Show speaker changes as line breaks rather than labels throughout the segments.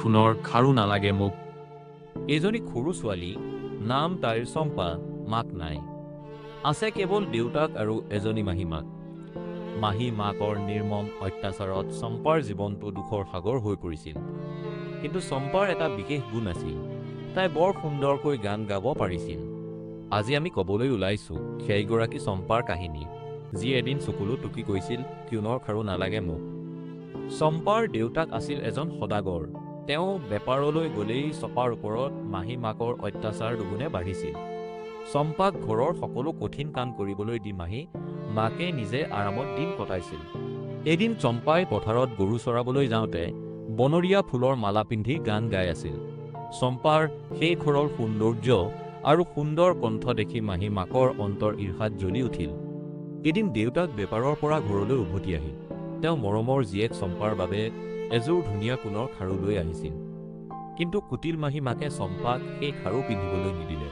খুনৰ খাৰু নালাগে মোক। এজনী সৰু ছোৱালী, নাম তাইৰ চম্পা, মাক নাই। আছে কেৱল দেউতাক আৰু এজনী মাহীমাক। মাহী মাকৰ নিৰ্মম অত্যাচাৰত চম্পাৰ জীৱনটো দুখৰ সাগৰ হৈ পৰিছিল। কিন্তু চম্পাৰ এটা বিশেষ গুণ আছিল, তাই বৰ সুন্দৰকৈ গান গাব পাৰিছিল। আজি আমি ক'বলৈ ওলাইছোঁ সেইগৰাকী চম্পাৰ কাহিনী, যি এদিন চকুলো টুকি কৈছিল কিউনৰ খাৰু নালাগে মোক। চম্পাৰ দেউতাক আছিল এজন সদাগৰ। তেওঁ বেপাৰলৈ গ'লেই চপাৰ ওপৰত মাহী মাকৰ অত্যাচাৰ দুগুণে বাঢ়িছিল। চম্পাক ঘৰৰ সকলো কঠিন কাম কৰিবলৈ দি মাকে নিজে আৰামত দিন কটাইছিল। এদিন চম্পাই পথাৰত গৰু চৰাবলৈ যাওঁতে বনৰীয়া ফুলৰ মালা পিন্ধি গান গাই আছিল। চম্পাৰ সেই সৰল সৌন্দৰ্য আৰু সুন্দৰ কণ্ঠ দেখি মাকৰ অন্তৰ ঈৰ্ষাত জ্বলি উঠিল। এদিন দেউতাক বেপাৰৰ পৰা ঘৰলৈ উভতি আহিল। তেওঁ মৰমৰ জীয়েক চম্পাৰ বাবে এযোৰ ধুনীয়া সোণৰ খাৰু লৈ আহিছিল। কিন্তু কুটিল মাকে চম্পাক সেই খাৰু পিন্ধিবলৈ নিদিলে।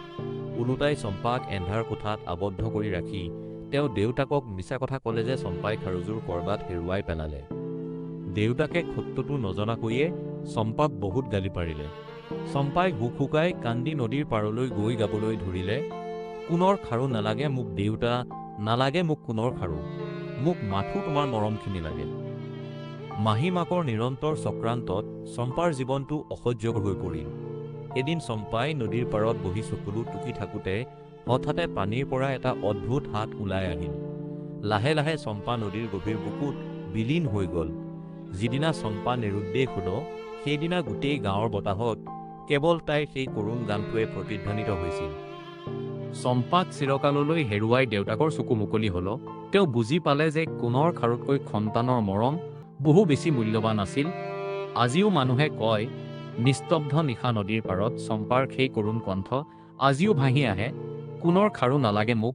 ওলোটাই চম্পাক এন্ধাৰ কোঠাত আবদ্ধ কৰি ৰাখি তেওঁ দেউতাকক মিছা কথা ক'লে যে চম্পাই খাৰুযোৰ কৰবাত হেৰুৱাই পেলালে। দেউতাকে সত্যটো নজনাকৈয়ে চম্পাক বহুত গালি পাৰিলে। চম্পাই হুক হুকাই কান্দি নদীৰ পাৰলৈ গৈ গাবলৈ ধৰিলে, সোণৰ খাৰু নালাগে মোক দেউতা, নালাগে মোক সোণৰ খাৰু, মোক মাথো তোমাৰ মৰমখিনি লাগে। মাকৰ নিৰন্তৰ চক্ৰান্তত চম্পাৰ জীৱনটো অসহ্যকৰ হৈ পৰিল। এদিন চম্পাই নদীৰ পাৰত বহি চকুলো টুকি থাকোঁতে হঠাতে পানীৰ পৰা এটা অদ্ভুত হাত ওলাই আহিল। লাহে লাহে চম্পা নদীৰ গভীৰ বুকুত বিলীন হৈ গ'ল। যিদিনা চম্পা নিৰুদ্দেশ হ'ল, সেইদিনা গোটেই গাঁৱৰ বতাহত কেৱল তাইৰ সেই কৰুণ গানটোৱে প্ৰতিধ্বনিত হৈছিল। চম্পাক চিৰকাললৈ হেৰুৱাই দেউতাকৰ চকু মুকলি হ'ল। তেওঁ বুজি পালে যে সোণৰ খাৰুতকৈ সন্তানৰ মৰম বহু বেছি মূল্যৱান আছিল। আজিও মানুহে কয়, নিস্তব্ধ নিশা নদীৰ পাৰত চম্পাৰ সেই কৰুণ কণ্ঠ আজিও ভাহি আহে, সোণৰ খাৰু নালাগে মোক